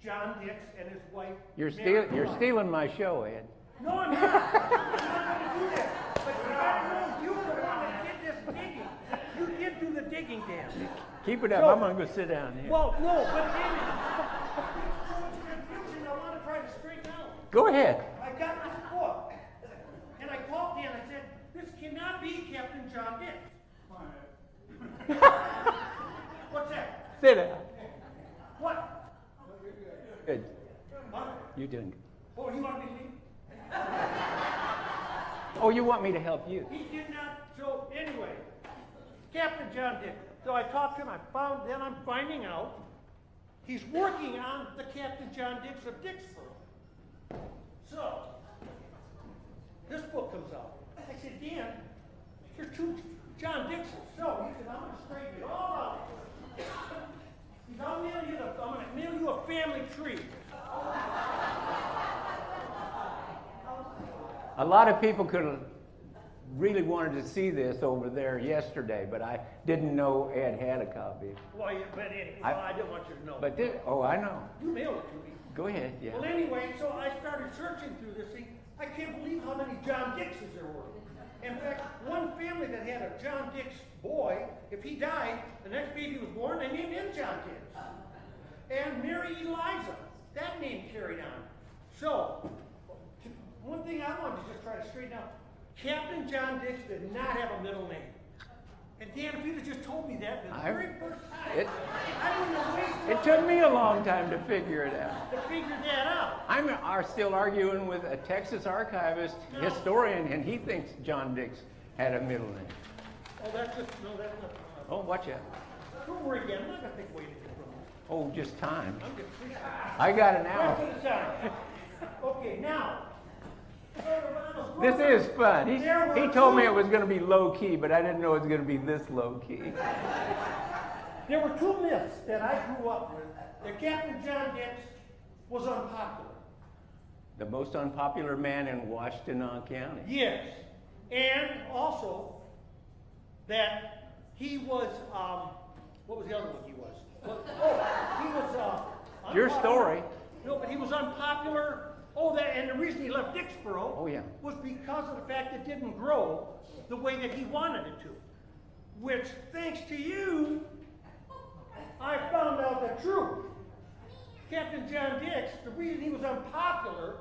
John Dix and his wife. You're stealing my show, Ed. No, I'm not. I'm not going to do that. But you gotta know, you were the one that did this digging. You did do the digging, Dan. Keep it up. I'm going to go sit down here. Well, no, but Amy, I want to try to straighten out. Go ahead. I got this book, and I called Dan. I said, "This cannot be Captain John Dix." What's that? Sit down. What? Good. What? You're doing good. Oh, you want me to leave? Oh, you want me to help you? He did not. So anyway, Captain John Dix. So I talked to him. Then I'm finding out he's working on the Captain John Dix of Dixboro. So this book comes out. I said, Dan, you're two John Dixes. So he said, I'm going to straighten it all out. He said, I'm going to mail you a family tree. A lot of people could have really wanted to see this over there yesterday, but I didn't know Ed had a copy. Well, but anyway, I didn't want you to know. But I know. You mailed it to me. Go ahead, yeah. Well, anyway, so I started searching through this thing. I can't believe how many John Dixes there were. In fact, one family that had a John Dix boy, if he died, the next baby was born, they named him John Dix. And Mary Eliza, that name carried on. So, one thing I wanted to just try to straighten out, Captain John Dix did not have a middle name. And Dan, if you'd have just told me that the very first time, I wouldn't have wasted It took me a long time to figure it out. to figure that out. I'm still arguing with a Texas archivist historian, and he thinks John Dix had a middle name. Oh, that's just, no, that's not. Oh, watch out. Don't worry, Dan, I'm not going to take away anything from you. Oh, just time. I'm just free. I got an hour. Right to the side. Okay, now. This is fun. He told me it was going to be low key, but I didn't know it was going to be this low key. There were two myths that I grew up with. That Captain John Dix was unpopular. The most unpopular man in Washtenaw County. Yes. And also that he was, what was the other one he was? He was Your story. No, but he was unpopular. Oh, and the reason he left Dixboro was because of the fact it didn't grow the way that he wanted it to. Which, thanks to you, I found out the truth. Captain John Dix, the reason he was unpopular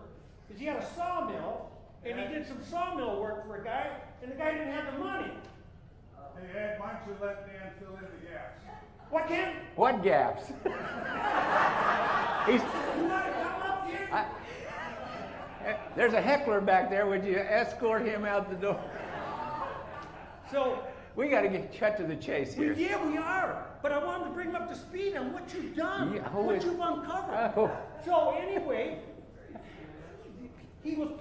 is he had a sawmill, and he did some sawmill work for a guy, and the guy didn't have the money. Hey, Ed, why don't you let Dan fill in the gaps? What, Ken? What gaps? You want to come up here? There's a heckler back there. Would you escort him out the door? So we got to get cut to the chase here. Yeah, we are. But I wanted to bring him up to speed on what you've done, what you've uncovered. Oh. So anyway, he was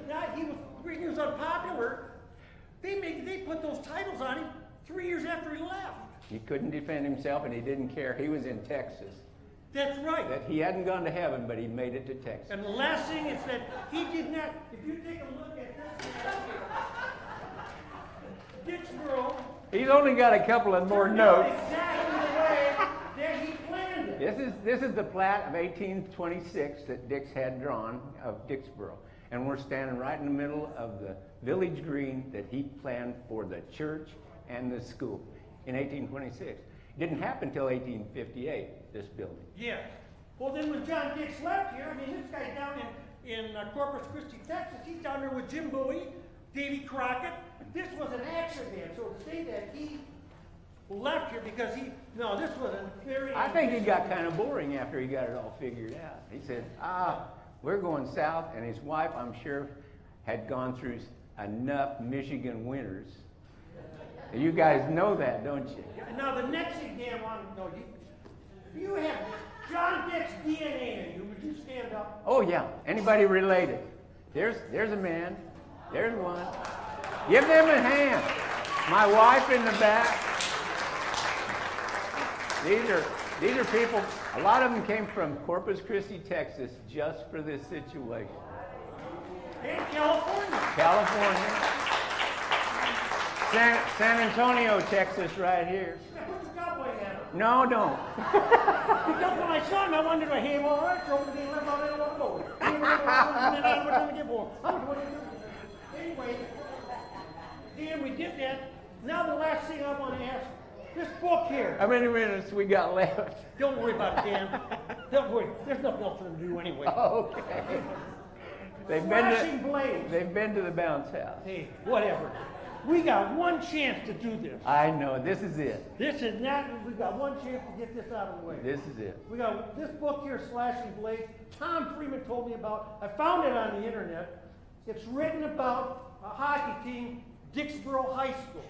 unpopular. They put those titles on him 3 years after he left. He couldn't defend himself, and he didn't care. He was in Texas. That's right. That he hadn't gone to heaven, but he made it to Texas. And the last thing is that he did not. If you take a look at this, Dixboro. He's only got a couple of more notes. Exactly the way that he planned it. This is the plat of 1826 that Dix had drawn of Dixboro, and we're standing right in the middle of the village green that he planned for the church and the school in 1826. It didn't happen until 1858, this building. Yes. Well, then when John Dix left here, I mean, this guy's down in Corpus Christi, Texas. He's down there with Jim Bowie, Davy Crockett. This was an accident. So to say that he left here because this was a very... I think he got kind of boring after he got it all figured out. He said, we're going south, and his wife, I'm sure, had gone through enough Michigan winters. You guys know that, don't you? Now, the next thing Dan wanted to know, you have John Dix DNA in you. Would you stand up? Oh, yeah. Anybody related? There's a man. There's one. Give them a hand. My wife in the back. These are people, a lot of them came from Corpus Christi, Texas, just for this situation. And California. California. San Antonio, Texas, right here. Put the cowboy hat on. No, don't. Because when I saw him, I wondered, hey, well, all right, so we're going to live out in a little boat. And then we're going to get more. Anyway, Dan, we did that. Now the last thing I want to ask, this book here. How many minutes we got left? Don't worry about it, Dan. Don't worry. There's nothing else for them to do anyway. Okay. Flashing blades. They've been to the bounce house. Hey, whatever. We got one chance to do this. I know. This is it. This is not, we got one chance to get this out of the way. This is it. We got this book here, Slashing Blades. Tom Freeman told me about. I found it on the internet. It's written about a hockey team, Dixboro High School.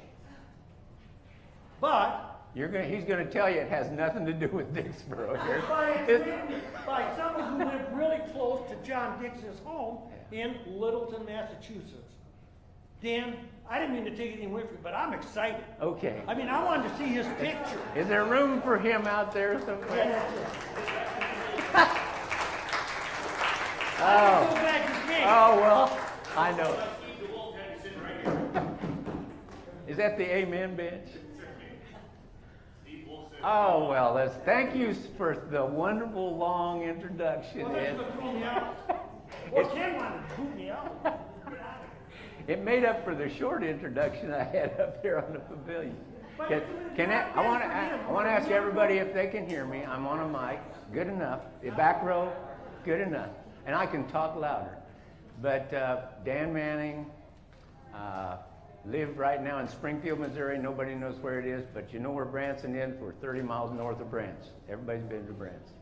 But He's going to tell you it has nothing to do with Dixboro here. it's written by someone who lived really close to John Dix's home in Littleton, Massachusetts. Dan, I didn't mean to take anything away from you, but I'm excited. Okay. I mean, I wanted to see his picture. Is there room for him out there somewhere? Yeah. Oh. Go back to Jake. Oh, well, I know. Is that the amen bench? Oh, well, thank you for the wonderful long introduction, Well, Ed. that's what threw me out. Well, Ken wanted to boot me out. It made up for the short introduction I had up there on the pavilion. I want to ask everybody if they can hear me. I'm on a mic. Good enough. The back row, good enough. And I can talk louder. But Dan Manning live right now in Springfield, Missouri. Nobody knows where it is, but you know where Branson is. We're 30 miles north of Branson. Everybody's been to Branson.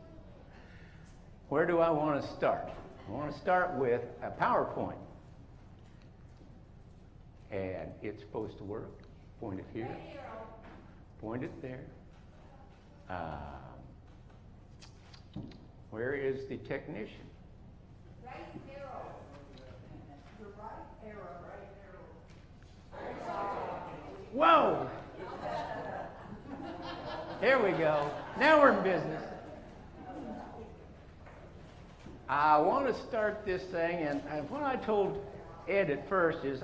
Where do I want to start? I want to start with a PowerPoint. And it's supposed to work. Point it here. Point it there. Where is the technician? Right arrow. The right arrow. Whoa! There we go. Now we're in business. I want to start this thing, and what I told Ed at first is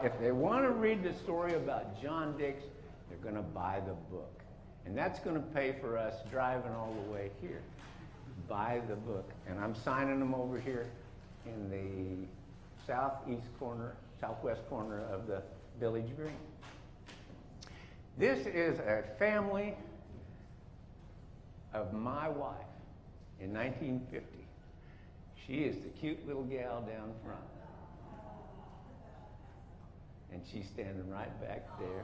if they want to read the story about John Dix, they're going to buy the book. And that's going to pay for us driving all the way here. Buy the book. And I'm signing them over here in the southwest corner of the Village Green. This is a family of my wife in 1950. She is the cute little gal down front. And she's standing right back there.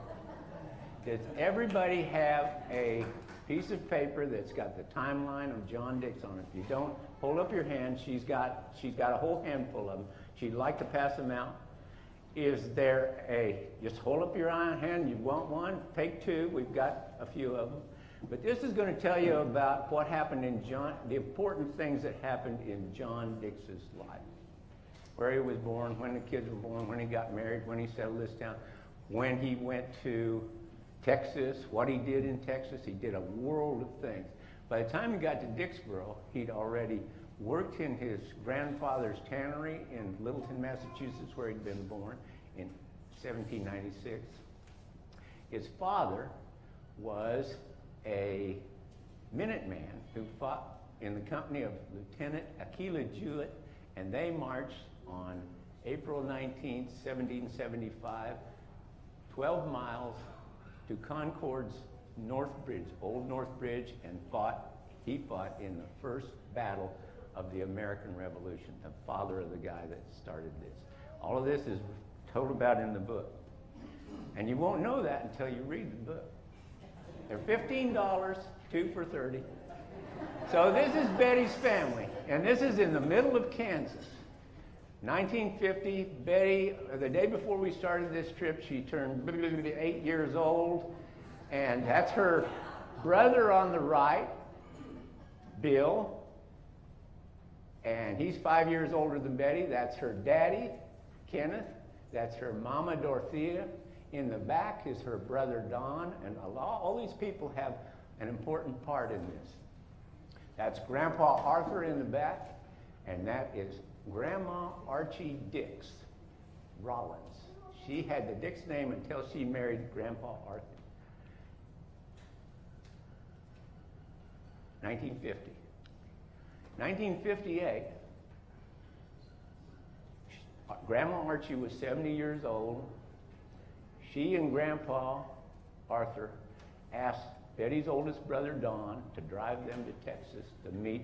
Does everybody have a piece of paper that's got the timeline of John Dix on it? If you don't, hold up your hand. She's got a whole handful of them. She'd like to pass them out. Is there just hold up your hand, you want one, take two, we've got a few of them. But this is going to tell you about what happened the important things that happened in John Dix's life. Where he was born, when the kids were born, when he got married, when he settled this town, when he went to Texas, what he did in Texas. He did a world of things. By the time he got to Dixboro, he'd already worked in his grandfather's tannery in Littleton, Massachusetts, where he'd been born in 1796. His father was a Minuteman who fought in the company of Lieutenant Aquila Jewett, and they marched on April 19, 1775, 12 miles to Concord's North Bridge, Old North Bridge, and he fought in the first battle of the American Revolution, the father of the guy that started this. All of this is told about in the book. And you won't know that until you read the book. They're $15, 2 for $30. So this is Betty's family, and this is in the middle of Kansas. 1950, Betty, the day before we started this trip, she turned 8 years old, and that's her brother on the right, Bill, and he's 5 years older than Betty. That's her daddy, Kenneth. That's her mama, Dorothea. In the back is her brother, Don, and all these people have an important part in this. That's Grandpa Arthur in the back, and that is Grandma Archie Dix Rollins. She had the Dix name until she married Grandpa Arthur. 1950. 1958, Grandma Archie was 70 years old. She and Grandpa Arthur asked Betty's oldest brother Don to drive them to Texas to meet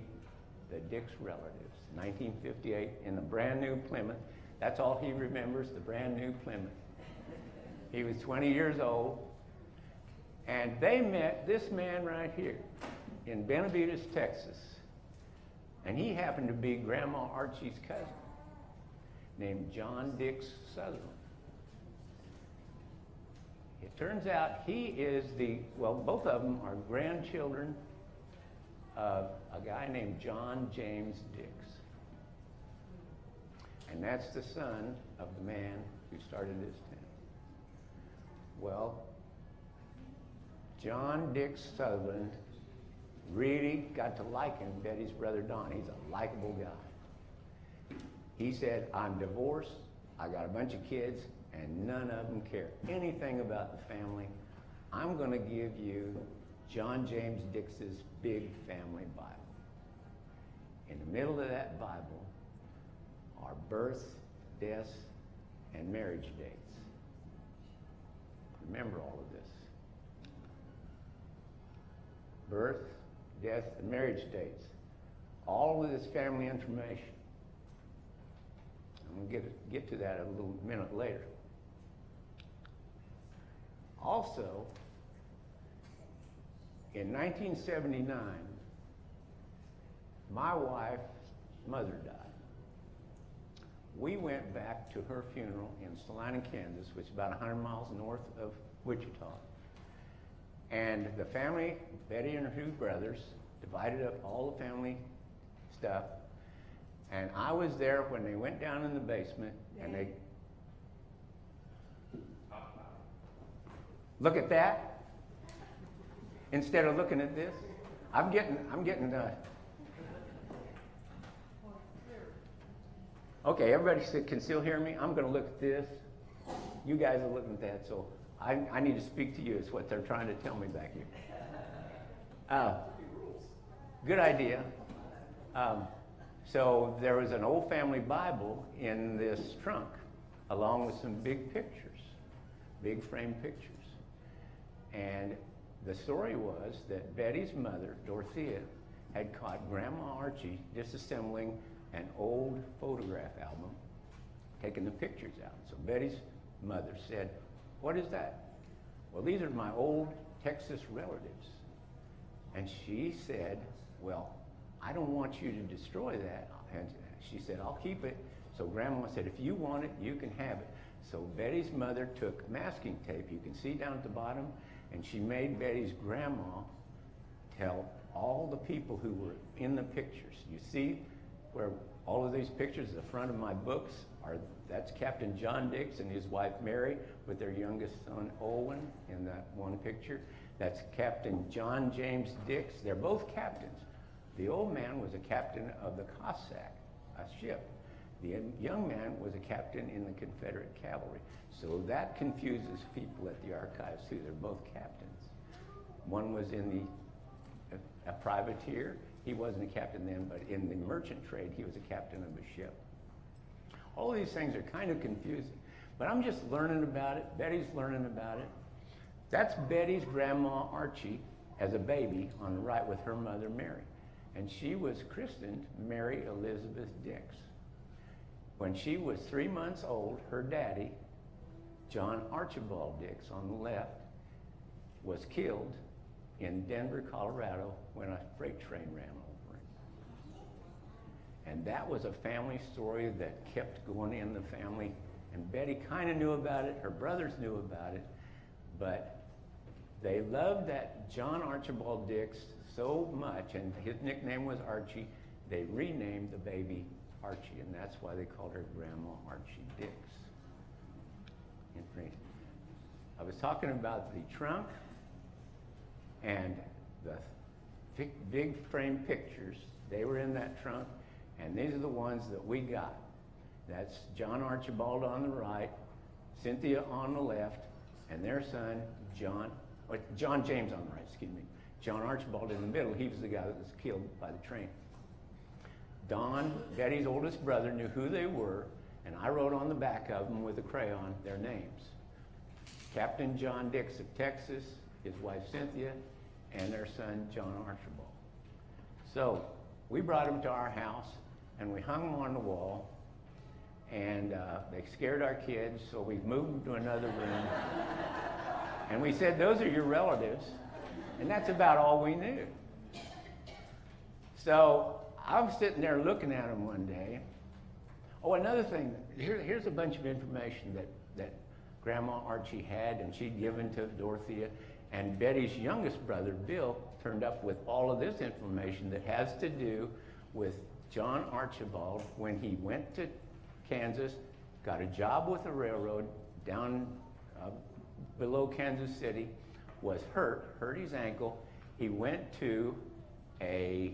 the Dix relatives. 1958 in the brand new Plymouth. That's all he remembers, the brand new Plymouth. He was 20 years old, and they met this man right here in Benavides, Texas. And he happened to be Grandma Archie's cousin, named John Dix Sutherland. It turns out he is both of them are grandchildren of a guy named John James Dix. And that's the son of the man who started this town. Well, John Dix Sutherland really got to liking Betty's brother Don. He's a likable guy. He said, I'm divorced, I got a bunch of kids, and none of them care anything about the family. I'm going to give you John James Dix's big family Bible. In the middle of that Bible are births, deaths, and marriage dates. Remember all of this. Birth, death, and marriage dates. All of this family information. I'm going to get to that a little minute later. Also, in 1979, my wife's mother died. We went back to her funeral in Salina, Kansas, which is about 100 miles north of Wichita. And the family, Betty and her two brothers, divided up all the family stuff. And I was there when they went down in the basement and they... Look at that. Instead of looking at this. I'm getting okay, everybody can still hear me? I'm going to look at this. You guys are looking at that, so I need to speak to you. It's what they're trying to tell me back here. Good idea. So there was an old family Bible in this trunk, along with some big pictures, big frame pictures. And the story was that Betty's mother, Dorothea, had caught Grandma Archie disassembling an old photograph album, taking the pictures out. So Betty's mother said, "What is that?" "Well, these are my old Texas relatives." And she said, "Well, I don't want you to destroy that." And she said, "I'll keep it." So Grandma said, "If you want it, you can have it." So Betty's mother took masking tape, you can see down at the bottom, and she made Betty's grandma tell all the people who were in the pictures. You see where all of these pictures, the front of my books, that's Captain John Dix and his wife Mary with their youngest son Owen in that one picture. That's Captain John James Dix. They're both captains. The old man was a captain of the Cossack, a ship. The young man was a captain in the Confederate cavalry. So that confuses people at the archives too. They're both captains. One was in a privateer. He wasn't a captain then, but in the merchant trade, he was a captain of a ship. All of these things are kind of confusing, but I'm just learning about it. Betty's learning about it. That's Betty's grandma Archie as a baby on the right with her mother Mary. And she was christened Mary Elizabeth Dix. When she was 3 months old, her daddy, John Archibald Dix on the left, was killed in Denver, Colorado when a freight train ran over him. And that was a family story that kept going in the family. And Betty kind of knew about it, her brothers knew about it, but they loved that John Archibald Dix so much, and his nickname was Archie, they renamed the baby Archie, and that's why they called her Grandma Archie Dix. I was talking about the trunk and the big frame pictures. They were in that trunk, and these are the ones that we got. That's John Archibald on the right, Cynthia on the left, and their son, John James on the right, excuse me. John Archibald in the middle. He was the guy that was killed by the train. Don, Betty's oldest brother, knew who they were, and I wrote on the back of them with a crayon their names. Captain John Dix of Texas, his wife Cynthia, and their son John Archibald. So we brought them to our house, and we hung them on the wall, and they scared our kids, so we moved them to another room. And we said, those are your relatives, and that's about all we knew. So I was sitting there looking at them one day. Oh, another thing, here's a bunch of information that Grandma Archie had, and she'd given to Dorothea, and Betty's youngest brother, Bill, turned up with all of this information that has to do with John Archibald when he went to Kansas, got a job with the railroad down below Kansas City, was hurt his ankle. He went to a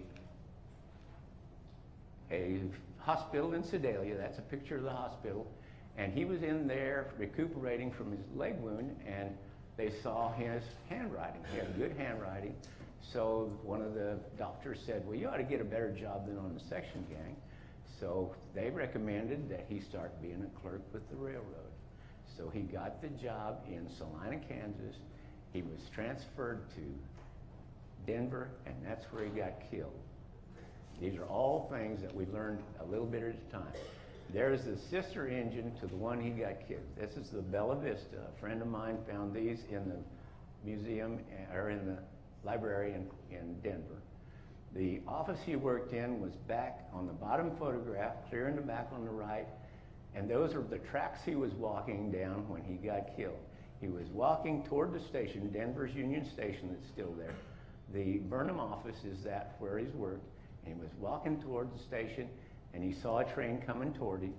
hospital in Sedalia. That's a picture of the hospital. And he was in there recuperating from his leg wound, and they saw his handwriting. He had good handwriting. So one of the doctors said, well, you ought to get a better job than on the section gang. So they recommended that he start being a clerk with the railroad. So he got the job in Salina, Kansas. He was transferred to Denver, and that's where he got killed. These are all things that we learned a little bit at a time. There's the sister engine to the one he got killed. This is the Bella Vista. A friend of mine found these in the museum, or in the library in Denver. The office he worked in was back on the bottom photograph, clear in the back on the right, and those are the tracks he was walking down when he got killed. He was walking toward the station, Denver's Union Station that's still there. The Burnham office is that where he's worked, and he was walking toward the station, and he saw a train coming toward him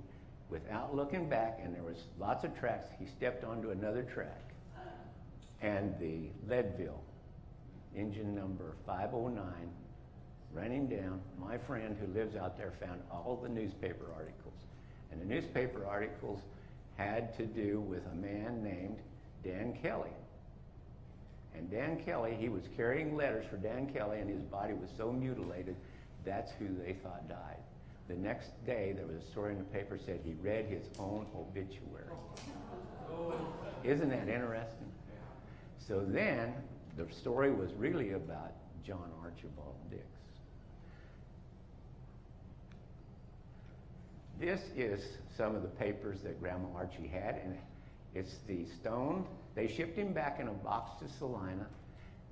without looking back, and there was lots of tracks. He stepped onto another track, and the Leadville, engine number 509, running down. My friend who lives out there found all the newspaper articles, and the newspaper articles had to do with a man named Dan Kelly. And Dan Kelly, he was carrying letters for Dan Kelly, and his body was so mutilated, that's who they thought died. The next day, there was a story in the paper said he read his own obituary. Isn't that interesting? So then, the story was really about John Archibald Dix. This is some of the papers that Grandma Archie had, and it's the stone. They shipped him back in a box to Salina.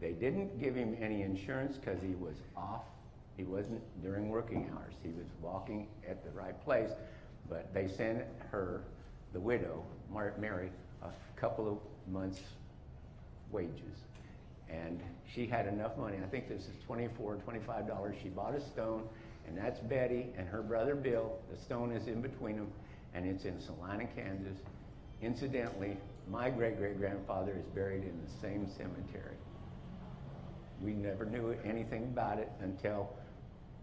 They didn't give him any insurance because he was off. He wasn't during working hours. He was walking at the right place, but they sent her, the widow, Mary, a couple of months' wages. And she had enough money. I think this is $24 or $25. She bought a stone, and that's Betty and her brother Bill. The stone is in between them, and it's in Salina, Kansas. Incidentally, my great-great-grandfather is buried in the same cemetery. We never knew anything about it until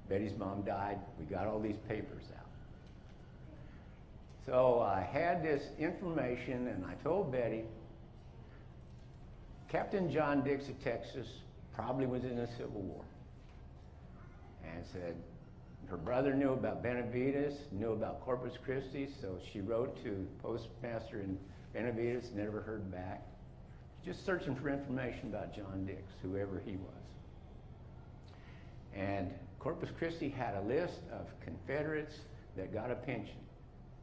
Betty's mom died. We got all these papers out. So I had this information, and I told Betty, Captain John Dix of Texas probably was in the Civil War. And said her brother knew about Benavides, knew about Corpus Christi, so she wrote to the postmaster in Benavides, never heard back. Just searching for information about John Dix, whoever he was. And Corpus Christi had a list of Confederates that got a pension.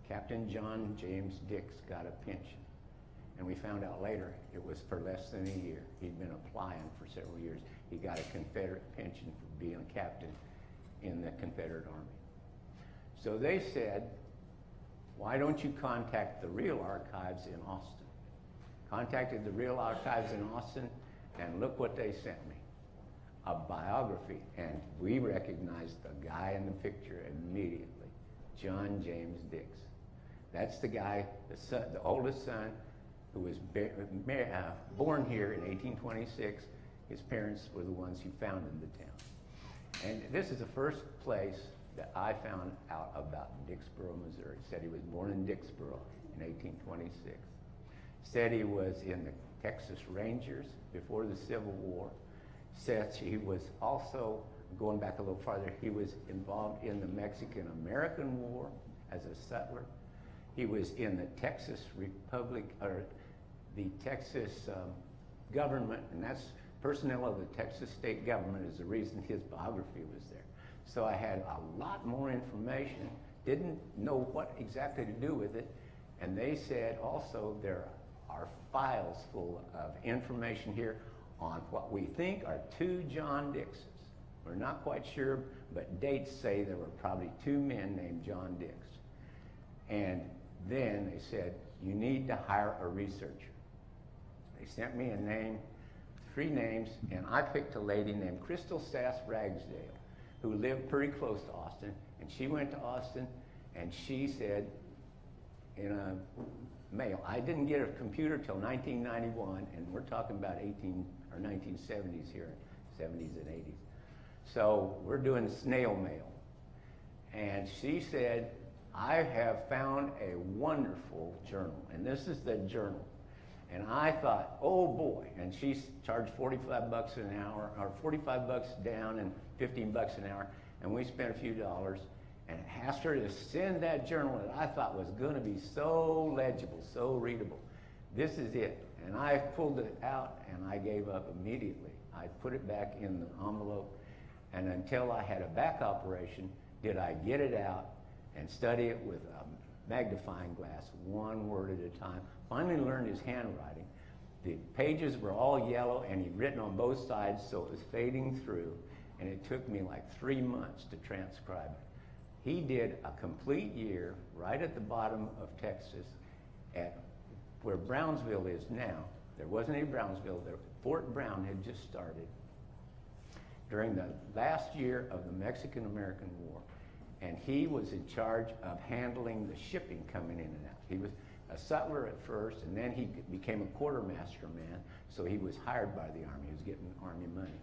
Captain John James Dix got a pension. And we found out later it was for less than a year. He'd been applying for several years. He got a Confederate pension for being a captain in the Confederate Army. So they said, why don't you contact the real archives in Austin? Contacted the real archives in Austin, and look what they sent me. A biography, and we recognized the guy in the picture immediately, John James Dix. That's the guy, the oldest son, who was born here in 1826. His parents were the ones who founded the town. And this is the first place that I found out about Dixboro, Missouri. Said he was born in Dixboro in 1826. Said he was in the Texas Rangers before the Civil War. says he was also, going back a little farther, he was involved in the Mexican-American War as a settler. He was in the Texas Republic, or the Texas government, and that's personnel of the Texas state government is the reason his biography was there. So I had a lot more information, didn't know what exactly to do with it, and they said also there are files full of information here on what we think are 2 John Dixes. We're not quite sure, but dates say there were probably 2 men named John Dix. And then they said, you need to hire a researcher. They sent me a name, 3 names, and I picked a lady named Crystal Sass Ragsdale, who lived pretty close to Austin, and she went to Austin, and she said in a mail, I didn't get a computer till 1991, and we're talking about 1970s here, 70s and 80s. So we're doing snail mail. And she said, I have found a wonderful journal, and this is the journal. And I thought, oh boy, and she charged $45 an hour, or $45 down and $15 an hour, and we spent a few dollars, and asked her to send that journal that I thought was going to be so legible, so readable. This is it. And I pulled it out, and I gave up immediately. I put it back in the envelope, and until I had a back operation, did I get it out and study it with a magnifying glass, 1 word at a time. Finally learned his handwriting. The pages were all yellow, and he'd written on both sides, so it was fading through, and it took me like 3 months to transcribe it. He did a complete year right at the bottom of Texas at where Brownsville is now. There wasn't any Brownsville there. Fort Brown had just started during the last year of the Mexican-American War. And he was in charge of handling the shipping coming in and out. He was a sutler at first, and then he became a quartermaster man, so he was hired by the Army. He was getting Army money.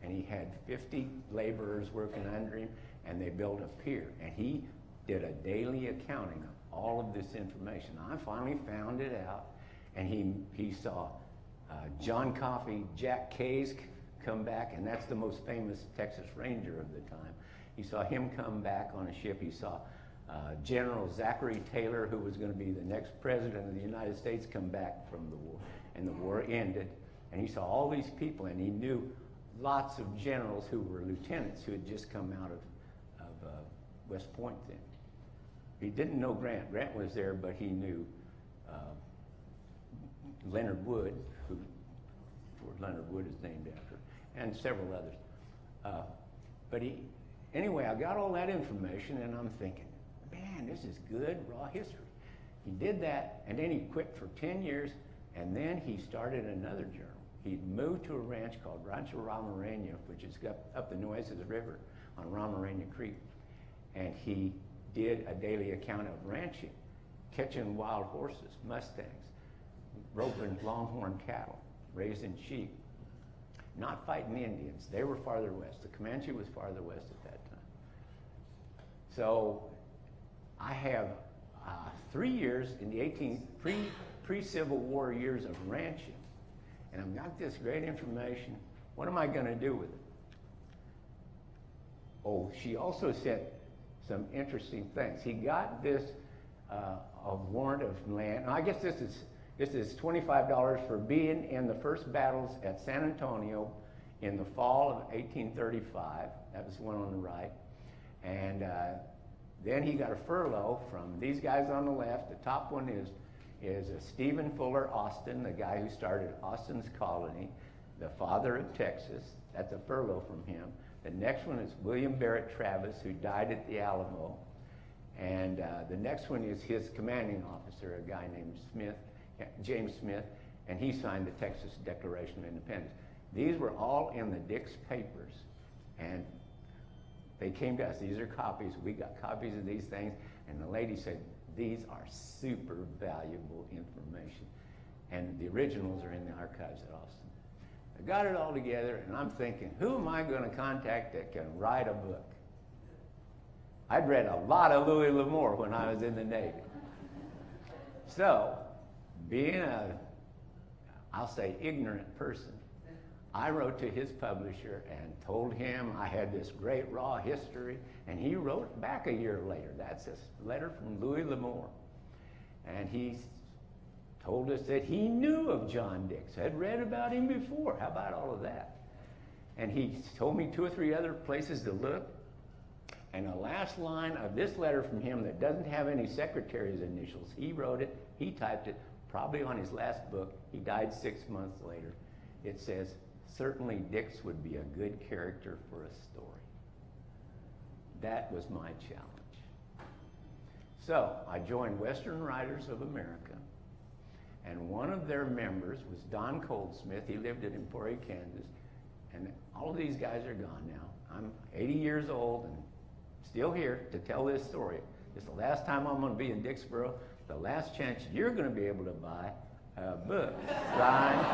And he had 50 laborers working under him, and they built a pier. And he did a daily accounting of all of this information. I finally found it out, and he saw John Coffey, Jack Kay's come back, and that's the most famous Texas Ranger of the time. He saw him come back on a ship. He saw General Zachary Taylor, who was going to be the next president of the United States, come back from the war, and the war ended. And he saw all these people, and he knew lots of generals who were lieutenants who had just come out of West Point then. He didn't know Grant. Grant was there, but he knew Leonard Wood, who Fort Leonard Wood is named after, and several others. Anyway, I got all that information, and I'm thinking, man, this is good, raw history. He did that, and then he quit for 10 years, and then he started another journal. He'd moved to a ranch called Rancho Ramarena, which is up the Nueces River on Ramarena Creek, and he did a daily account of ranching, catching wild horses, mustangs, roping longhorn cattle, raising sheep, not fighting Indians. They were farther west. The Comanche was farther west at that time. So I have 3 years in the pre-Civil War years of ranching, and I've got this great information. What am I going to do with it? Oh, she also said some interesting things. He got this a warrant of land. And I guess this is $25 for being in the first battles at San Antonio in the fall of 1835. That was the one on the right. And then he got a furlough from these guys on the left. The top one is Stephen Fuller Austin, the guy who started Austin's Colony, the father of Texas. That's a furlough from him. The next one is William Barrett Travis, who died at the Alamo. And the next one is his commanding officer, a guy named Smith, James Smith, and he signed the Texas Declaration of Independence. These were all in the Dix papers, and they came to us. These are copies. We got copies of these things, and the lady said, these are super valuable information. And the originals are in the archives at Austin. I got it all together, and I'm thinking, who am I going to contact that can write a book? I'd read a lot of Louis L'Amour when I was in the Navy. So, being I'll say ignorant person, I wrote to his publisher and told him I had this great raw history, and he wrote back a year later. That's a letter from Louis L'Amour. And he told us that he knew of John Dix, had read about him before. How about all of that? And he told me 2 or 3 other places to look. And the last line of this letter from him that doesn't have any secretary's initials, he wrote it, he typed it, probably on his last book. He died 6 months later. It says, "Certainly Dix would be a good character for a story." That was my challenge. So I joined Western Writers of America, and one of their members was Don Goldsmith. He lived in Emporia, Kansas, and all of these guys are gone now. I'm 80 years old and still here to tell this story. This is the last time I'm going to be in Dixboro, the last chance you're going to be able to buy a book signed.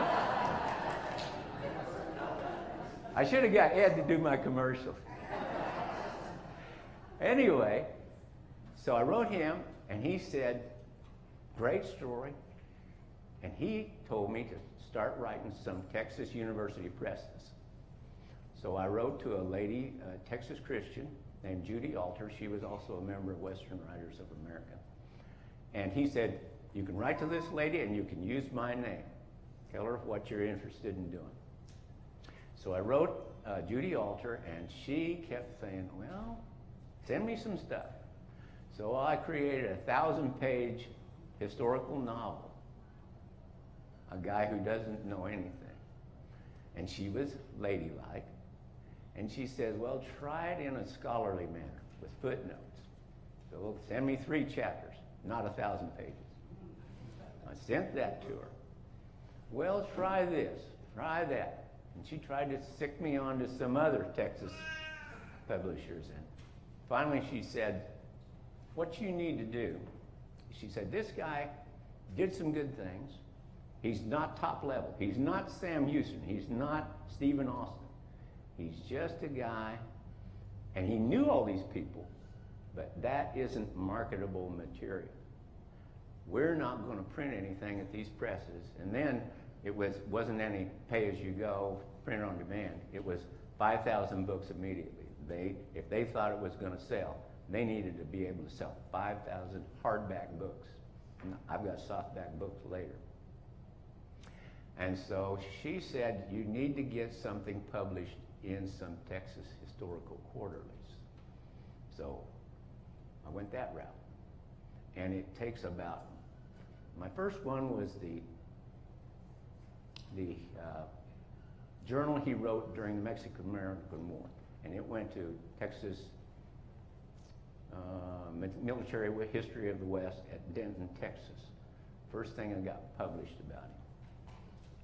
I should have got Ed to do my commercial. Anyway, so I wrote him, and he said, great story. And he told me to start writing some Texas University presses. So I wrote to a lady, a Texas Christian, named Judy Alter. She was also a member of Western Writers of America. And he said, you can write to this lady and you can use my name. Tell her what you're interested in doing. So I wrote Judy Alter, and she kept saying, well, send me some stuff. So I created a 1,000-page historical novel, a guy who doesn't know anything. And she was ladylike. And she says, well, try it in a scholarly manner with footnotes. So send me 3 chapters, not 1,000 pages. I sent that to her. Well, try this, try that. And she tried to stick me on to some other Texas publishers. And finally she said, what you need to do, she said, this guy did some good things. He's not top level. He's not Sam Houston. He's not Stephen Austin. He's just a guy, and he knew all these people, but that isn't marketable material. We're not going to print anything at these presses. And then it wasn't any pay-as-you-go, print on demand. It was 5,000 books immediately. If they thought it was going to sell, they needed to be able to sell 5,000 hardback books. And I've got softback books later. And so she said, you need to get something published in some Texas historical quarterlies. So I went that route. And it takes about, my first one was the journal he wrote during the Mexican-American War. And it went to Texas Military History of the West at Denton, Texas. First thing I got published about him.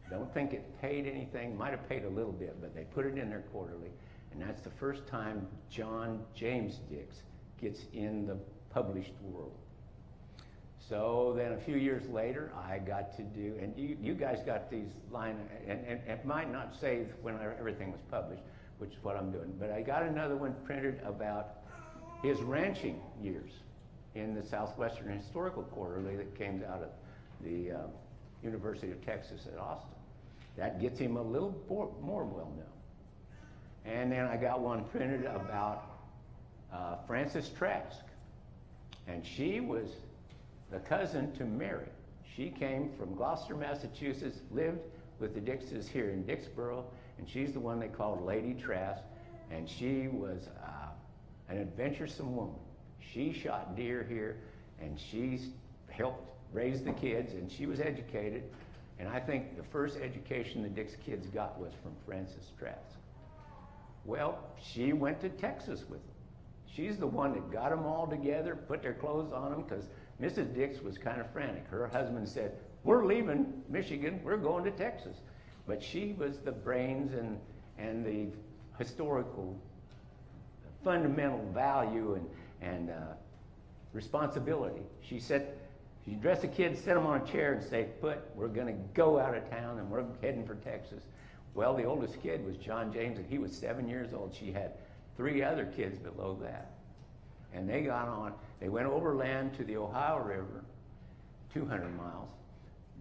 Don't think it paid anything, might have paid a little bit, but they put it in their quarterly. And that's the first time John James Dix gets in the published world. So then a few years later, I got to do, and you guys got these lines, and it might not say when everything was published, which is what I'm doing, but I got another one printed about his ranching years in the Southwestern Historical Quarterly that came out of the University of Texas at Austin. That gets him a little more well known. And then I got one printed about Frances Trask, and she was the cousin to Mary. She came from Gloucester, Massachusetts, lived with the Dixes here in Dixboro, and she's the one they called Lady Trask, and she was an adventuresome woman. She shot deer here, and she helped raise the kids, and she was educated, and I think the first education the Dix kids got was from Frances Trask. Well, she went to Texas with them. She's the one that got them all together, put their clothes on them, because Mrs. Dix was kind of frantic. Her husband said, we're leaving Michigan, we're going to Texas. But she was the brains and the historical fundamental value and responsibility. She said, she dressed the kids, set them on a chair and say, we're going to go out of town and we're heading for Texas. Well, the oldest kid was John James, and he was 7 years old. She had 3 other kids below that. And they got on, they went overland to the Ohio River, 200 miles.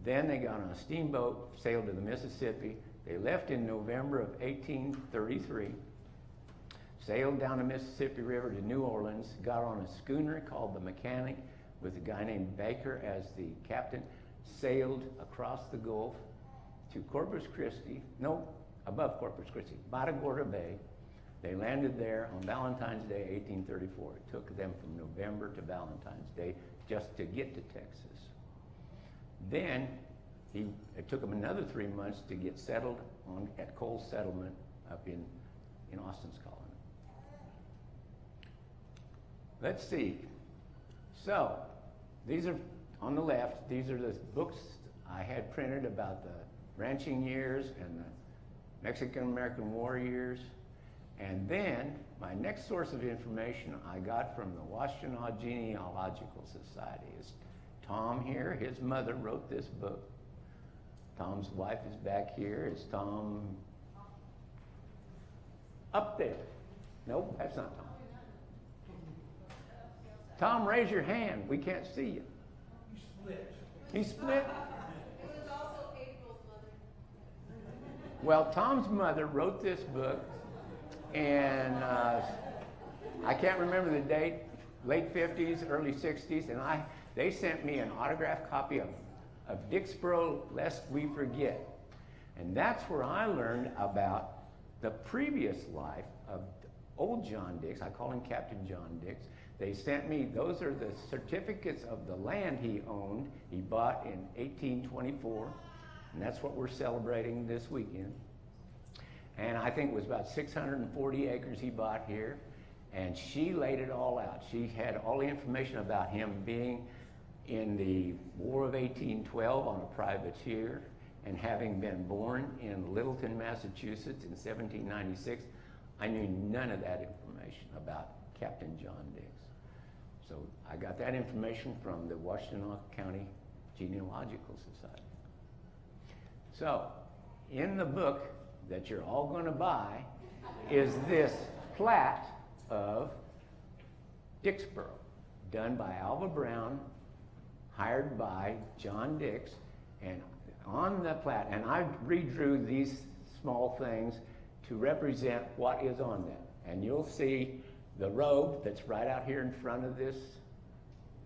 Then they got on a steamboat, sailed to the Mississippi, They left in November of 1833, sailed down the Mississippi River to New Orleans, got on a schooner called the Mechanic with a guy named Baker as the captain, sailed across the Gulf to Corpus Christi, no, above Corpus Christi, Matagorda Bay. They landed there on Valentine's Day, 1834. It took them from November to Valentine's Day just to get to Texas. Then it took them another 3 months to get settled at Cole's Settlement up in Austin's colony. Let's see. So, these are on the left. These are the books I had printed about the ranching years and the Mexican-American War years. And then, my next source of information I got from the Washtenaw Genealogical Society. Is Tom here. His mother wrote this book. Tom's wife is back here. Is Tom up there? Nope, that's not Tom. Tom, raise your hand. We can't see you. He split. He split? It was also April's mother. Well, Tom's mother wrote this book, and I can't remember the date, late 50s, early 60s, and they sent me an autographed copy of Dixboro, Lest We Forget. And that's where I learned about the previous life of old John Dix. I call him Captain John Dix. They sent me, those are the certificates of the land he owned. He bought in 1824, and that's what we're celebrating this weekend. And I think it was about 640 acres he bought here, and she laid it all out. She had all the information about him being in the War of 1812 on a privateer, and having been born in Littleton, Massachusetts in 1796. I knew none of that information about Captain John Dix. So I got that information from the Washtenaw County Genealogical Society. So in the book that you're all going to buy is this plat of Dixboro, done by Alva Brown, hired by John Dix, and on the plat, and I redrew these small things to represent what is on them. And you'll see the road that's right out here in front of this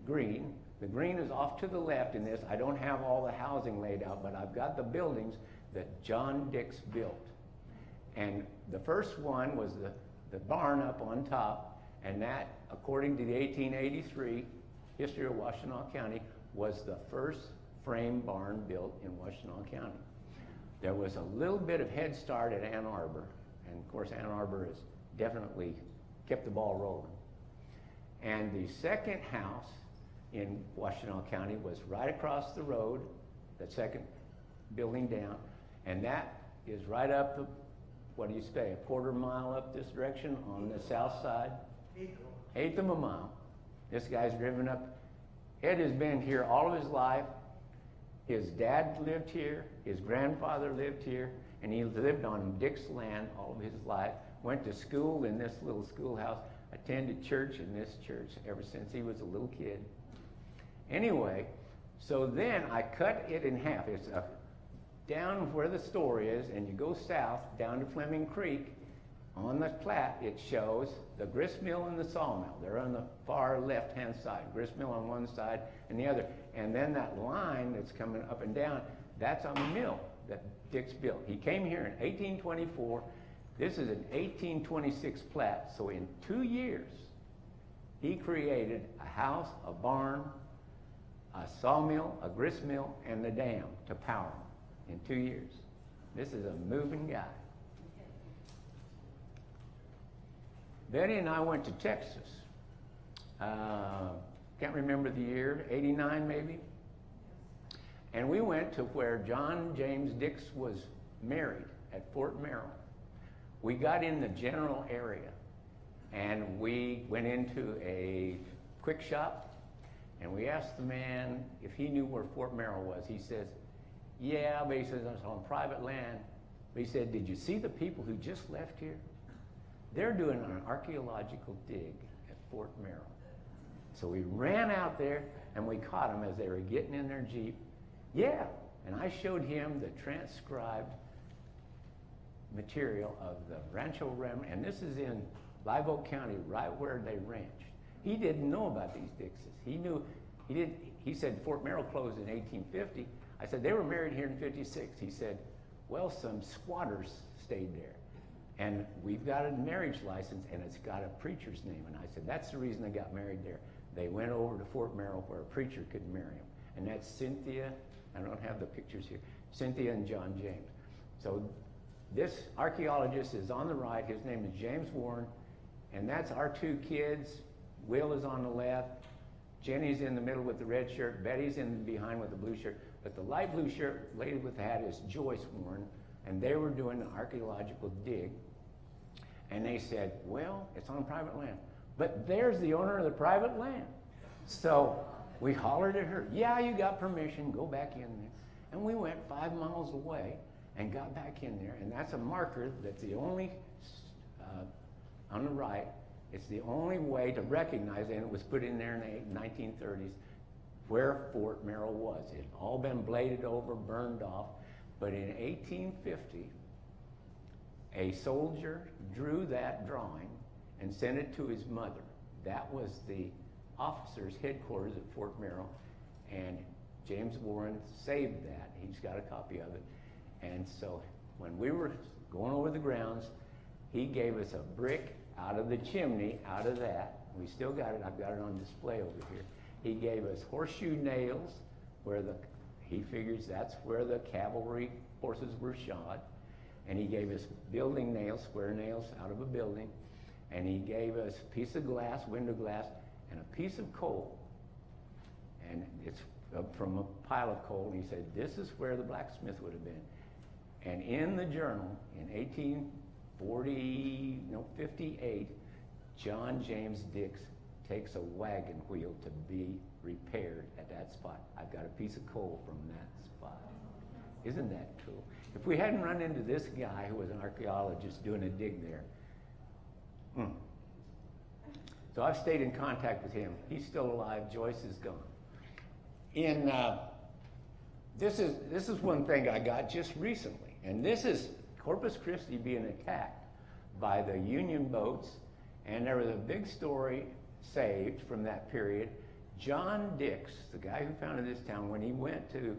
green. The green is off to the left in this. I don't have all the housing laid out, but I've got the buildings that John Dix built. And the first one was the barn up on top, and that, according to the 1883 history of Washtenaw County, was the first frame barn built in Washtenaw County. There was a little bit of head start at Ann Arbor, and of course Ann Arbor has definitely kept the ball rolling. And the second house in Washtenaw County was right across the road, the second building down, and that is right up the, what do you say, a quarter mile up this direction on the south side? Eighth of a mile. This guy's driven up. Ed has been here all of his life. His dad lived here, his grandfather lived here, and he lived on Dix land all of his life. Went to school in this little schoolhouse, attended church in this church ever since he was a little kid. Anyway, so then I cut it in half. It's down where the store is, and you go south down to Fleming Creek. On the plat, it shows the grist mill and the sawmill. They're on the far left-hand side. Grist mill on one side and the other. And then that line that's coming up and down, that's a mill that Dix built. He came here in 1824. This is an 1826 plat. So in 2 years, he created a house, a barn, a sawmill, a grist mill, and the dam to power him in 2 years. This is a moving guy. Betty and I went to Texas. Can't remember the year, 89 maybe. And we went to where John James Dix was married at Fort Merrill. We got in the general area, and we went into a quick shop, and we asked the man if he knew where Fort Merrill was. He says, yeah, but he says, it's on private land. But he said, did you see the people who just left here? They're doing an archaeological dig at Fort Merrill. So we ran out there, and we caught them as they were getting in their Jeep. Yeah, and I showed him the transcribed material of the Rancho Ram, and this is in Live Oak County, right where they ranched. He didn't know about these Dixes. He said Fort Merrill closed in 1850. I said, they were married here in 56. He said, well, some squatters stayed there. And we've got a marriage license, and it's got a preacher's name. And I said, that's the reason they got married there. They went over to Fort Merrill where a preacher could marry them. And that's Cynthia, I don't have the pictures here, Cynthia and John James. So this archaeologist is on the right. His name is James Warren, and that's our two kids. Will is on the left. Jenny's in the middle with the red shirt. Betty's in behind with the blue shirt. But the light blue shirt lady with the hat is Joyce Warren, and they were doing an archaeological dig. And they said, well, it's on private land. But there's the owner of the private land. So we hollered at her, yeah, you got permission, go back in there. And we went 5 miles away and got back in there. And that's a marker that's the only, on the right, it's the only way to recognize it, and it was put in there in the 1930s, where Fort Merrill was. It had all been bladed over, burned off. But in 1850, a soldier drew that drawing and sent it to his mother. That was the officer's headquarters at Fort Merrill, and James Warren saved that. He's got a copy of it. And so when we were going over the grounds, he gave us a brick out of the chimney, out of that. We still got it. I've got it on display over here. He gave us horseshoe nails, he figures that's where the cavalry horses were shod. And he gave us building nails, square nails out of a building. And he gave us a piece of glass, window glass, and a piece of coal. And it's from a pile of coal. And he said, this is where the blacksmith would have been. And in the journal, in 58, John James Dix takes a wagon wheel to be repaired at that spot. I've got a piece of coal from that spot. Isn't that cool? If we hadn't run into this guy who was an archaeologist doing a dig there. So I've stayed in contact with him. He's still alive. Joyce is gone. This is one thing I got just recently, and this is Corpus Christi being attacked by the Union boats, and there was a big story saved from that period. John Dix, the guy who founded this town, when he went to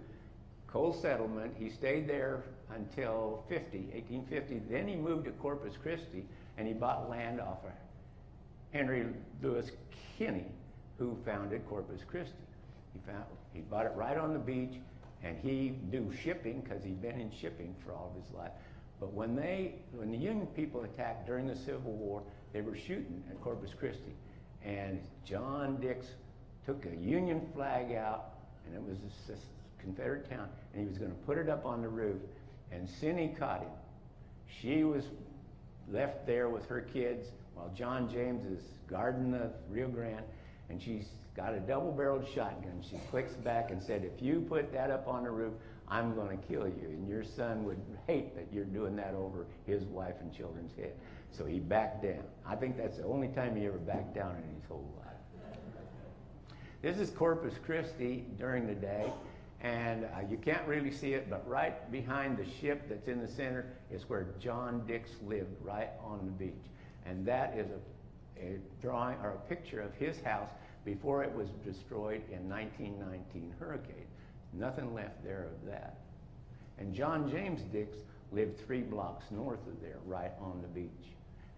Coal Settlement, he stayed there until 1850. Then he moved to Corpus Christi, and he bought land off of Henry Louis Kinney, who founded Corpus Christi. He bought it right on the beach, and he knew shipping because he'd been in shipping for all of his life. But when the Union people attacked during the Civil War, they were shooting at Corpus Christi, and John Dix took a Union flag out, and it was this Confederate town, and he was going to put it up on the roof, and Cindy caught him. She was left there with her kids while John James is guarding the Rio Grande, and she's got a double-barreled shotgun. She clicks back and said, if you put that up on the roof, I'm going to kill you, and your son would hate that you're doing that over his wife and children's head. So he backed down. I think that's the only time he ever backed down in his whole life. This is Corpus Christi during the day, and you can't really see it, but right behind the ship that's in the center is where John Dix lived, right on the beach. And that is a drawing or a picture of his house before it was destroyed in 1919 hurricane. Nothing left there of that. And John James Dix lived 3 blocks north of there, right on the beach.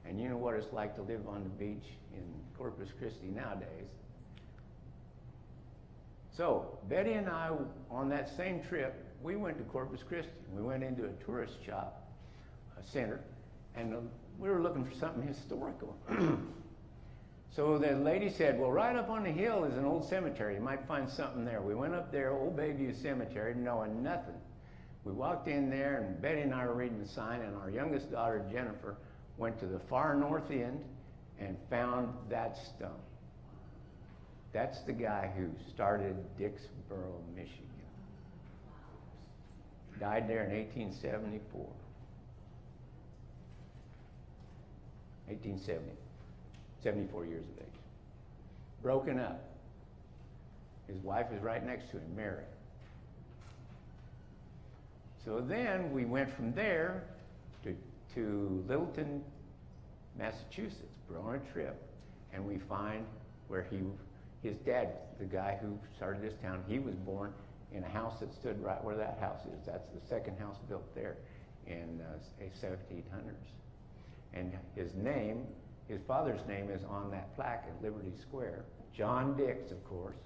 And you know what it's like to live on the beach in Corpus Christi nowadays. So Betty and I, on that same trip, we went to Corpus Christi. We went into a tourist shop center, and we were looking for something historical. So the lady said, well, right up on the hill is an old cemetery. You might find something there. We went up there, Old Bayview Cemetery, knowing nothing. We walked in there, and Betty and I were reading the sign, and our youngest daughter, Jennifer, went to the far north end and found that stone. That's the guy who started Dixboro, Michigan. Died there in 1874. 1870. 74 years of age. Broken up. His wife is right next to him, Mary. So then we went from there to to Littleton, Massachusetts. We're on a trip, and we find where his dad, the guy who started this town, he was born in a house that stood right where that house is. That's the second house built there in the 1700s. And his father's name is on that plaque at Liberty Square. John Dix, of course.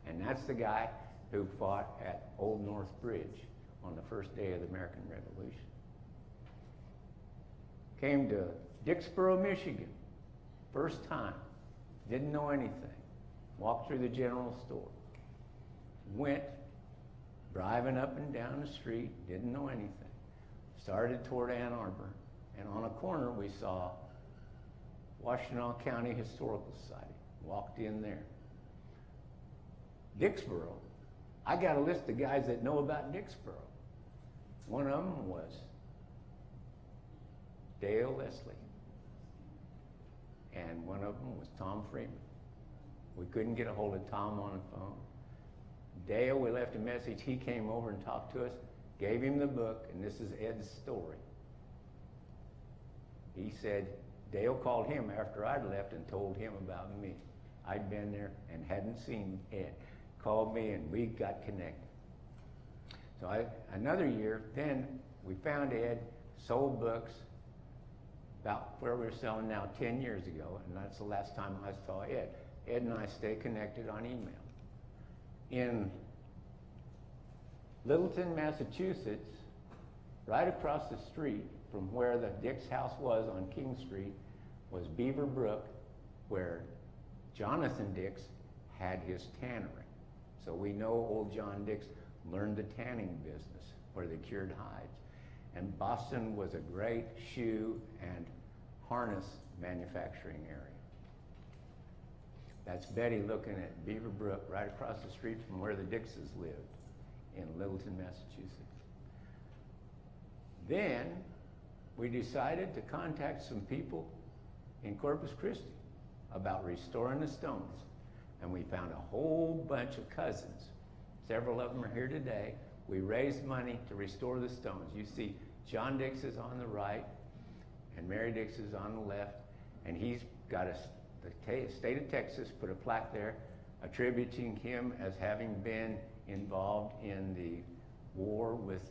And that's the guy who fought at Old North Bridge on the first day of the American Revolution. Came to Dixboro, Michigan. First time. Didn't know anything. Walked through the general store. Went driving up and down the street. Didn't know anything. Started toward Ann Arbor. And on a corner we saw Washtenaw County Historical Society. Walked in there. Dixboro. I got a list of guys that know about Dixboro. One of them was Dale Leslie. And one of them was Tom Freeman. We couldn't get a hold of Tom on the phone. Dale, we left a message. He came over and talked to us, gave him the book, and this is Ed's story. He said, Dale called him after I'd left and told him about me. I'd been there and hadn't seen Ed. Called me and we got connected. So another year, then we found Ed, sold books, about where we're selling now 10 years ago, and that's the last time I saw Ed. Ed and I stay connected on email. In Littleton, Massachusetts, right across the street from where the Dix house was on King Street was Beaver Brook, where Jonathan Dix had his tannery. So we know old John Dix learned the tanning business where they cured hides. And Boston was a great shoe and harness manufacturing area. That's Betty looking at Beaver Brook right across the street from where the Dixes lived in Littleton, Massachusetts. Then we decided to contact some people in Corpus Christi about restoring the stones. And we found a whole bunch of cousins. Several of them are here today. We raised money to restore the stones. You see John Dix is on the right and Mary Dix is on the left. And he's got the state of Texas put a plaque there attributing him as having been involved in the war with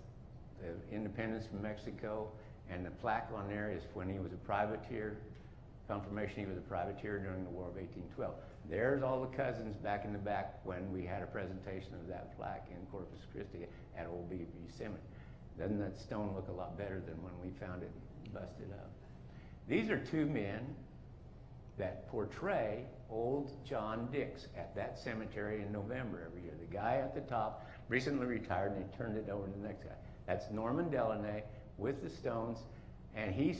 the independence from Mexico. And the plaque on there is when he was a privateer, confirmation he was a privateer during the War of 1812. There's all the cousins back in the back when we had a presentation of that plaque in Corpus Christi at Old Beaver Cemetery. Doesn't that stone look a lot better than when we found it busted up? These are two men that portray old John Dix at that cemetery in November every year. The guy at the top recently retired and he turned it over to the next guy. That's Norman Delaney with the stones. And he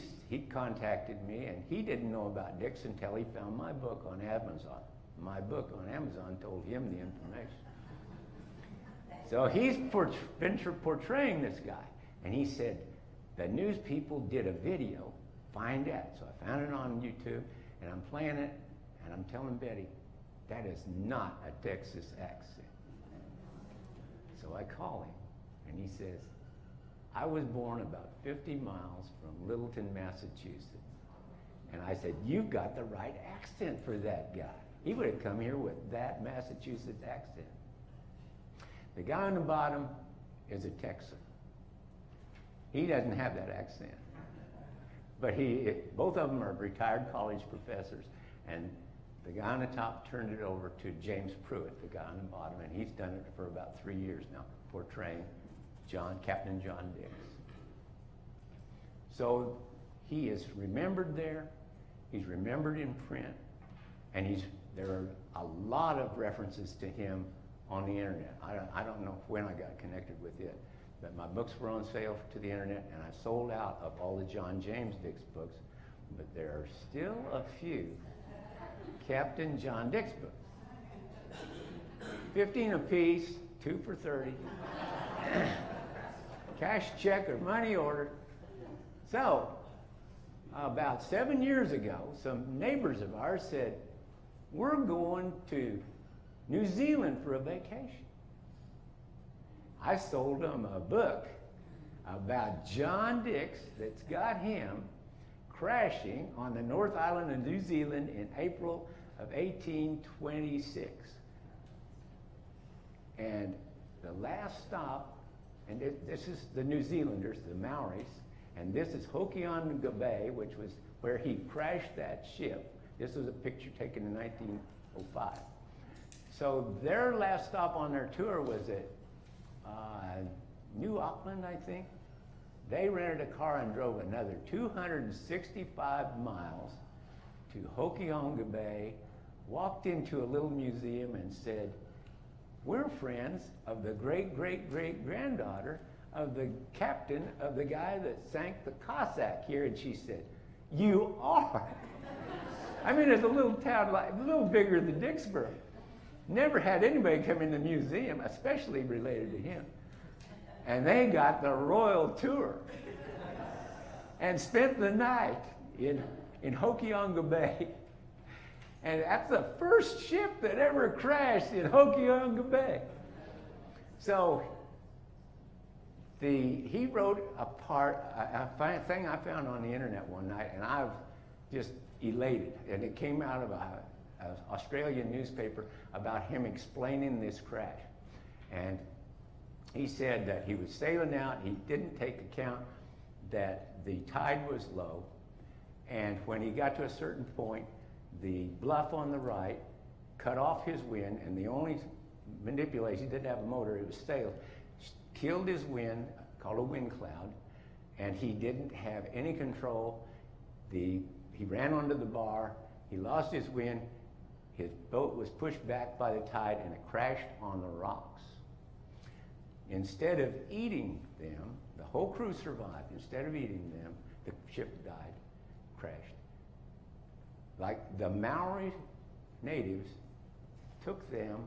contacted me, and he didn't know about Dix until he found my book on Amazon. My book on Amazon told him the information. So he's been portraying this guy. And he said, the news people did a video, find that. So I found it on YouTube, and I'm playing it, and I'm telling Betty, that is not a Texas accent. So I call him, and he says, I was born about 50 miles from Littleton, Massachusetts. And I said, you've got the right accent for that guy. He would have come here with that Massachusetts accent. The guy on the bottom is a Texan. He doesn't have that accent. But both of them are retired college professors. And the guy on the top turned it over to James Pruitt, the guy on the bottom, and he's done it for about 3 years now, portraying Captain John Dix. So he is remembered there, he's remembered in print, and there are a lot of references to him on the internet. I don't know when I got connected with it, but my books were on sale to the internet, and I sold out of all the John James Dix books, but there are still a few Captain John Dix books. 15 apiece, 2 for $30. Cash check or money order. So, about 7 years ago, some neighbors of ours said, we're going to New Zealand for a vacation. I sold them a book. about John Dix that's got him crashing on the North Island of New Zealand in April of 1826. And the last stop, and this is the New Zealanders, the Maoris, and this is Hokianga Bay, which was where he crashed that ship. This was a picture taken in 1905. So their last stop on their tour was at New Auckland, I think. They rented a car and drove another 265 miles to Hokianga Bay, walked into a little museum and said, "We're friends of the great-great-great-granddaughter of the captain of the guy that sank the Cossack here." And she said, "You are?" I mean, it's a little town, like a little bigger than Dixboro. Never had anybody come in the museum, especially related to him. And they got the royal tour and spent the night in Hokianga Bay. And that's the first ship that ever crashed in Hokianga Bay. So he wrote a thing I found on the internet one night, and I was just elated. And it came out of an Australian newspaper about him explaining this crash. And he said that he was sailing out, he didn't take account that the tide was low, and when he got to a certain point, the bluff on the right cut off his wind, and the only manipulation, he didn't have a motor, it was sail, killed his wind, called a wind cloud, and he didn't have any control. He ran onto the bar, he lost his wind, his boat was pushed back by the tide, and it crashed on the rocks. Instead of eating them, the whole crew survived. Instead of eating them, the ship died, crashed. Like the Maori natives took them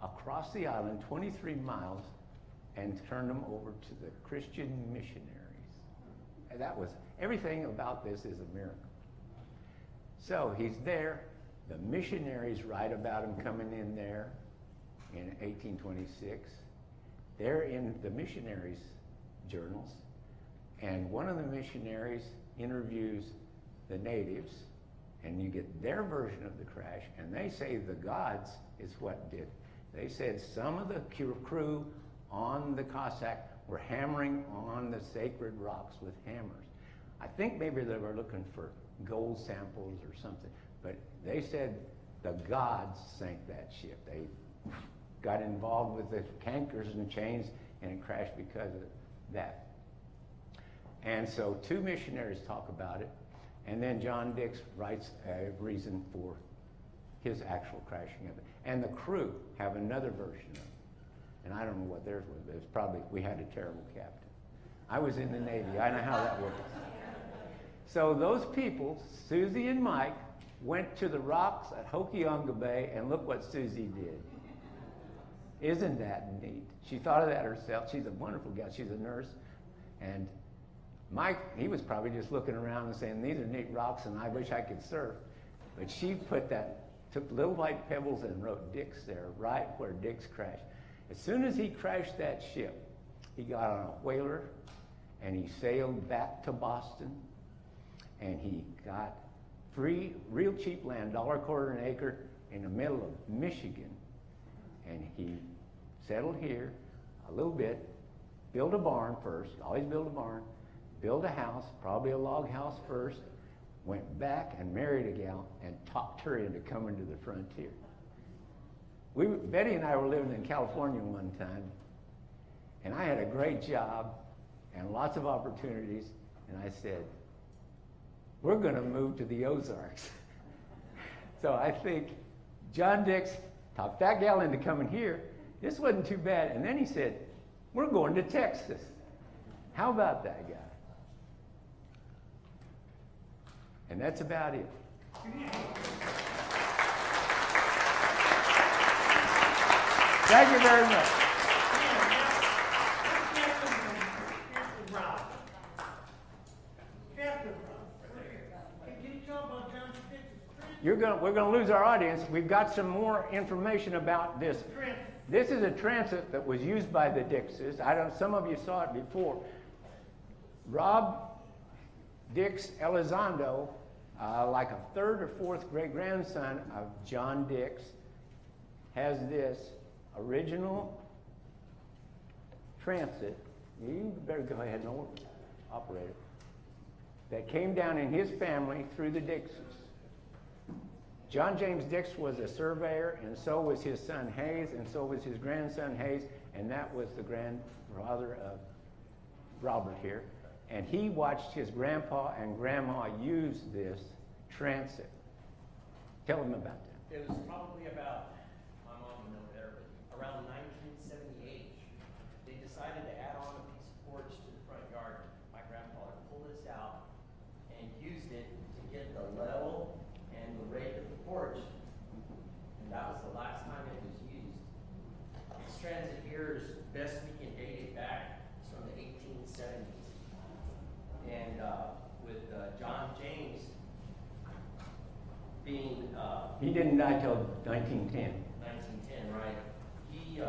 across the island 23 miles and turned them over to the Christian missionaries. And that was, everything about this is a miracle. So he's there. The missionaries write about him coming in there in 1826. They're in the missionaries' journals, and one of the missionaries interviews the natives, and you get their version of the crash, and they say the gods is what did. They said some of the crew on the Cossack were hammering on the sacred rocks with hammers. I think maybe they were looking for gold samples or something, but they said the gods sank that ship. They got involved with the cankers and chains, and it crashed because of that. And so 2 missionaries talk about it, and then John Dix writes a reason for his actual crashing of it. And the crew have another version of it. And I don't know what theirs was, but it was probably, we had a terrible captain. I was in the Navy, I know how that works. So those people, Susie and Mike, went to the rocks at Hokianga Bay, and look what Susie did. Isn't that neat? She thought of that herself. She's a wonderful gal. She's a nurse. And Mike, he was probably just looking around and saying, "These are neat rocks, and I wish I could surf." But she took little white pebbles and wrote Dix there, right where Dix crashed. As soon as he crashed that ship, he got on a whaler, and he sailed back to Boston, and he got free, real cheap land, $1.25 an acre in the middle of Michigan. And he settled here a little bit, built a barn first, always build a barn, built a house, probably a log house first, went back and married a gal and talked her into coming to the frontier. Betty and I were living in California one time, and I had a great job and lots of opportunities, and I said, "We're going to move to the Ozarks." So I think John Dix talked that gal into coming here. This wasn't too bad. And then he said, "We're going to Texas." How about that guy? And that's about it. Thank you very much. We're going to lose our audience. We've got some more information about this. This is a transit that was used by the Dixes. Some of you saw it before. Rob Dix Elizondo, like a third or fourth great-grandson of John Dix, has this original transit. You better go ahead and operate it. That came down in his family through the Dixes. John James Dix was a surveyor, and so was his son Hayes, and so was his grandson Hayes, and that was the grandfather of Robert here. And he watched his grandpa and grandma use this transit. Tell him about that. It was probably about, my mom would know better, but around 1978, they decided to add on a piece of porch to the front yard. My grandfather pulled this out and used it to get the level and the rate of the porch. And that was the last time it was used. This transit here is best we can date it back. It's from the 1870s. And with John James being... he didn't die till 1910. 1910, right? He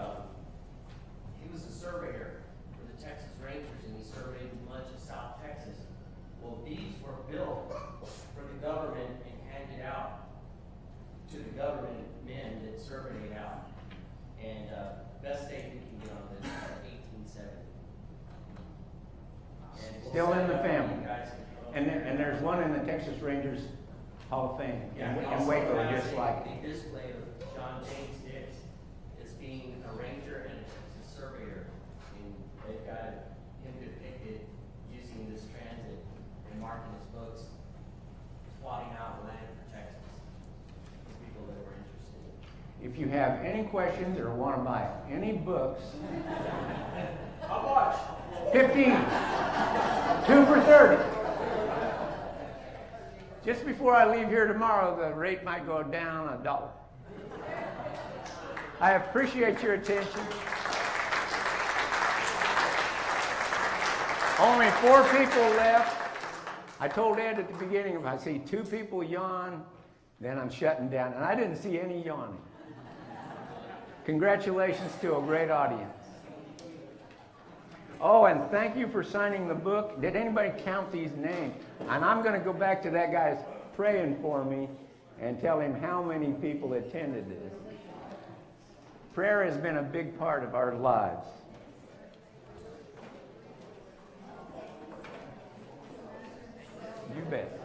was a surveyor for the Texas Rangers, and he surveyed much of South Texas. Well, these were built for the government and handed out to the government men that surveyed out. And best date we can get on this is 1870. Still in the family. And there's one in the Texas Rangers Hall of Fame in Waco, just like it. The display of John James Dix as being a ranger and a surveyor. And they've got him depicted using this transit and marking his books, plotting out land for Texas for people that were interested. If you have any questions or want to buy any books, How much? 15. 2 for 30. Just before I leave here tomorrow, the rate might go down $1. I appreciate your attention. Only 4 people left. I told Ed at the beginning, if I see 2 people yawn, then I'm shutting down. And I didn't see any yawning. Congratulations to a great audience. Oh, and thank you for signing the book. Did anybody count these names? And I'm going to go back to that guy praying for me and tell him how many people attended this. Prayer has been a big part of our lives. You bet.